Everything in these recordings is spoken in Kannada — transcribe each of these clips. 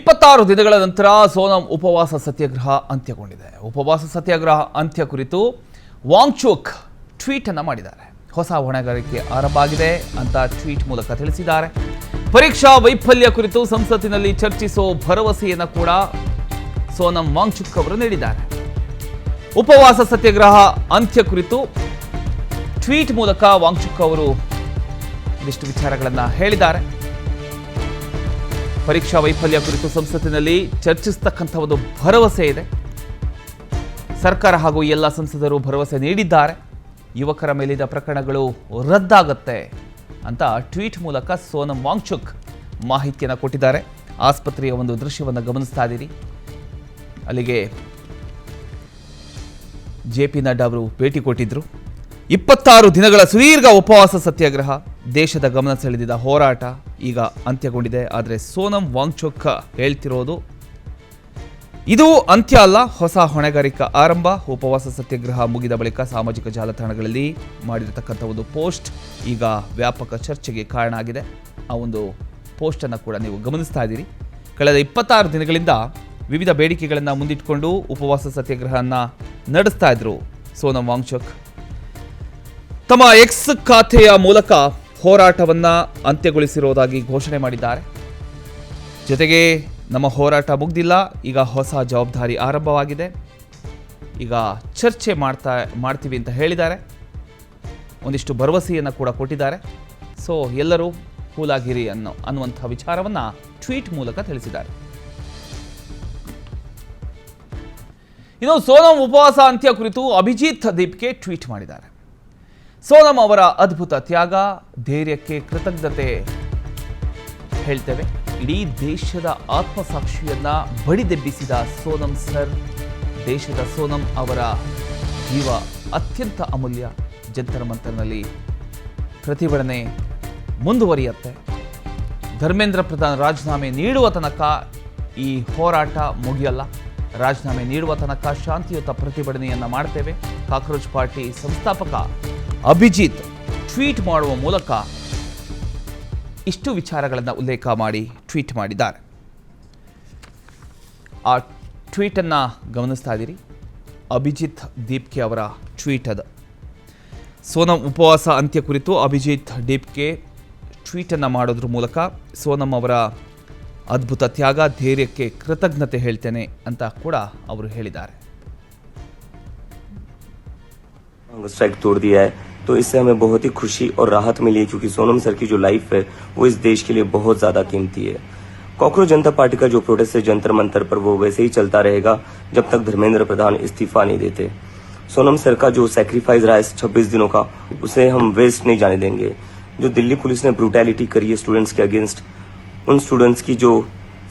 26 ದಿನಗಳ ನಂತರ ಸೋನಂ ಉಪವಾಸ ಸತ್ಯಾಗ್ರಹ ಅಂತ್ಯಗೊಂಡಿದೆ. ಉಪವಾಸ ಸತ್ಯಾಗ್ರಹ ಅಂತ್ಯ ಕುರಿತು ವಾಂಗ್ಚುಕ್ ಟ್ವೀಟ್ ಅನ್ನು ಮಾಡಿದ್ದಾರೆ. ಹೊಸ ಹೊಣೆಗಾರಿಕೆ ಆರಂಭ ಆಗಿದೆ ಅಂತ ಟ್ವೀಟ್ ಮೂಲಕ ತಿಳಿಸಿದ್ದಾರೆ. ಪರೀಕ್ಷಾ ವೈಫಲ್ಯ ಕುರಿತು ಸಂಸತ್ತಿನಲ್ಲಿ ಚರ್ಚಿಸೋ ಭರವಸೆಯನ್ನು ಕೂಡ ಸೋನಂ ವಾಂಗ್ಚುಕ್ ಅವರು ನೀಡಿದ್ದಾರೆ. ಉಪವಾಸ ಸತ್ಯಾಗ್ರಹ ಅಂತ್ಯ ಕುರಿತು ಟ್ವೀಟ್ ಮೂಲಕ ವಾಂಗ್ಚುಕ್ ಅವರು ಇದಿಷ್ಟು ವಿಚಾರಗಳನ್ನು ಹೇಳಿದ್ದಾರೆ. ಪರೀಕ್ಷಾ ವೈಫಲ್ಯ ಕುರಿತು ಸಂಸತ್ತಿನಲ್ಲಿ ಚರ್ಚಿಸತಕ್ಕಂಥ ಒಂದು ಭರವಸೆ ಇದೆ. ಸರ್ಕಾರ ಹಾಗೂ ಎಲ್ಲ ಸಂಸದರು ಭರವಸೆ ನೀಡಿದ್ದಾರೆ. ಯುವಕರ ಮೇಲಿನ ಪ್ರಕರಣಗಳು ರದ್ದಾಗುತ್ತೆ ಅಂತ ಟ್ವೀಟ್ ಮೂಲಕ ಸೋನಂ ವಾಂಗ್ಚುಕ್ ಮಾಹಿತಿಯನ್ನು ಕೊಟ್ಟಿದ್ದಾರೆ. ಆಸ್ಪತ್ರೆಯ ಒಂದು ದೃಶ್ಯವನ್ನು ಗಮನಿಸ್ತಾ ಇದ್ದೀರಿ. ಅಲ್ಲಿಗೆ JP ನಡ್ಡಾ ಅವರು ಭೇಟಿ ಕೊಟ್ಟಿದ್ರು. 26 ದಿನಗಳ ಸುದೀರ್ಘ ಉಪವಾಸ ಸತ್ಯಾಗ್ರಹ, ದೇಶದ ಗಮನ ಸೆಳೆದಿದ್ದ ಹೋರಾಟ ಈಗ ಅಂತ್ಯಗೊಂಡಿದೆ. ಆದರೆ ಸೋನಂ ವಾಂಗ್ಚುಕ್ ಹೇಳ್ತಿರೋದು ಇದು ಅಂತ್ಯ ಅಲ್ಲ, ಹೊಸ ಹೊಣೆಗಾರಿಕಾ ಆರಂಭ. ಉಪವಾಸ ಸತ್ಯಾಗ್ರಹ ಮುಗಿದ ಬಳಿಕ ಸಾಮಾಜಿಕ ಜಾಲತಾಣಗಳಲ್ಲಿ ಮಾಡಿರತಕ್ಕಂಥ ಒಂದು ಪೋಸ್ಟ್ ಈಗ ವ್ಯಾಪಕ ಚರ್ಚೆಗೆ ಕಾರಣ ಆಗಿದೆ. ಆ ಒಂದು ಪೋಸ್ಟನ್ನು ಕೂಡ ನೀವು ಗಮನಿಸ್ತಾ ಇದ್ದೀರಿ. ಕಳೆದ 26 ದಿನಗಳಿಂದ ವಿವಿಧ ಬೇಡಿಕೆಗಳನ್ನು ಮುಂದಿಟ್ಟುಕೊಂಡು ಉಪವಾಸ ಸತ್ಯಾಗ್ರಹವನ್ನು ನಡೆಸ್ತಾ ಇದ್ರು ಸೋನಂ ವಾಂಗ್ಚುಕ್. ತಮ್ಮ ಎಕ್ಸ್ ಖಾತೆಯ ಮೂಲಕ ಹೋರಾಟವನ್ನು ಅಂತ್ಯಗೊಳಿಸಿರುವುದಾಗಿ ಘೋಷಣೆ ಮಾಡಿದ್ದಾರೆ. ಜೊತೆಗೆ ನಮ್ಮ ಹೋರಾಟ ಮುಗ್ದಿಲ್ಲ, ಈಗ ಹೊಸ ಜವಾಬ್ದಾರಿ ಆರಂಭವಾಗಿದೆ, ಈಗ ಚರ್ಚೆ ಮಾಡ್ತೀವಿ ಅಂತ ಹೇಳಿದ್ದಾರೆ. ಒಂದಿಷ್ಟು ಭರವಸೆಯನ್ನು ಕೂಡ ಕೊಟ್ಟಿದ್ದಾರೆ. ಸೊ ಎಲ್ಲರೂ ಕೂಲಾಗಿರಿ ಅನ್ನುವಂಥ ವಿಚಾರವನ್ನು ಟ್ವೀಟ್ ಮೂಲಕ ತಿಳಿಸಿದ್ದಾರೆ. ಇನ್ನು ಸೋನಂ ಉಪವಾಸ ಅಂತ್ಯ ಕುರಿತು ಅಭಿಜಿತ್ ದೀಪ್ಗೆ ಟ್ವೀಟ್ ಮಾಡಿದ್ದಾರೆ. ಸೋನಂ ಅವರ ಅದ್ಭುತ ತ್ಯಾಗ, ಧೈರ್ಯಕ್ಕೆ ಕೃತಜ್ಞತೆ ಹೇಳ್ತೇವೆ. ಇಡೀ ದೇಶದ ಆತ್ಮಸಾಕ್ಷಿಯನ್ನ ಬಡಿದೆಬ್ಬಿಸಿದ ಸೋನಂ ಸರ್, ದೇಶದ ಸೋನಂ ಅವರ ಜೀವ ಅತ್ಯಂತ ಅಮೂಲ್ಯ. ಜಂತರ ಮಂತರ್ನಲ್ಲಿ ಪ್ರತಿಭಟನೆ ಮುಂದುವರಿಯುತ್ತೆ. ಧರ್ಮೇಂದ್ರ ಪ್ರಧಾನ್ ರಾಜೀನಾಮೆ ನೀಡುವ ತನಕ ಈ ಹೋರಾಟ ಮುಗಿಯಲ್ಲ. ರಾಜೀನಾಮೆ ನೀಡುವ ತನಕ ಶಾಂತಿಯುತ ಪ್ರತಿಭಟನೆಯನ್ನ ಮಾಡ್ತೇವೆ. ಕಾಕ್ರೋಚ್ ಪಾರ್ಟಿ ಸಂಸ್ಥಾಪಕ ಅಭಿಜಿತ್ ಟ್ವೀಟ್ ಮಾಡುವ ಮೂಲಕ ಇಷ್ಟು ವಿಚಾರಗಳನ್ನು ಉಲ್ಲೇಖ ಮಾಡಿ ಟ್ವೀಟ್ ಮಾಡಿದ್ದಾರೆ. ಆ ಟ್ವೀಟನ್ನು ಗಮನಿಸ್ತಾ ಇದ್ದೀರಿ. ಅಭಿಜಿತ್ ದೀಪ್ಗೆ ಅವರ ಟ್ವೀಟ್ ಅದು. ಸೋನಂ ಉಪವಾಸ ಅಂತ್ಯ ಕುರಿತು ಅಭಿಜಿತ್ ದೀಪ್ಗೆ ಟ್ವೀಟನ್ನು ಮಾಡೋದ್ರ ಮೂಲಕ ಸೋನಂ ಅವರ ಅದ್ಭುತ ತ್ಯಾಗ, ಧೈರ್ಯಕ್ಕೆ ಕೃತಜ್ಞತೆ ಹೇಳ್ತೇನೆ ಅಂತ ಕೂಡ ಅವರು ಹೇಳಿದ್ದಾರೆ. स्ट्राइक तोड़ दिया है, तो इससे हमें बहुत ही खुशी और राहत मिली है, क्योंकि सोनम सर की जो लाइफ है वो इस देश के लिए बहुत ज्यादा कीमती है. कॉकरोच जनता पार्टी का जो प्रोटेस्ट है जंतर मंतर पर, वो वैसे ही चलता रहेगा जब तक धर्मेंद्र प्रधान इस्तीफा नहीं देते. सोनम सर का जो सैक्रिफाइस रहा है 26 दिनों का, उसे हम वेस्ट नहीं जाने देंगे. जो दिल्ली पुलिस ने ब्रूटैलिटी करी है स्टूडेंट्स के अगेंस्ट, उन स्टूडेंट्स की जो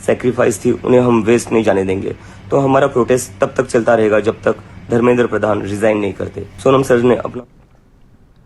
सैक्रिफाइस थी उन्हें हम वेस्ट नहीं जाने देंगे. तो हमारा प्रोटेस्ट तब तक चलता रहेगा जब तक धर्मेंद्र प्रधान रिजाइन नहीं करते. सोनम सर ने अपना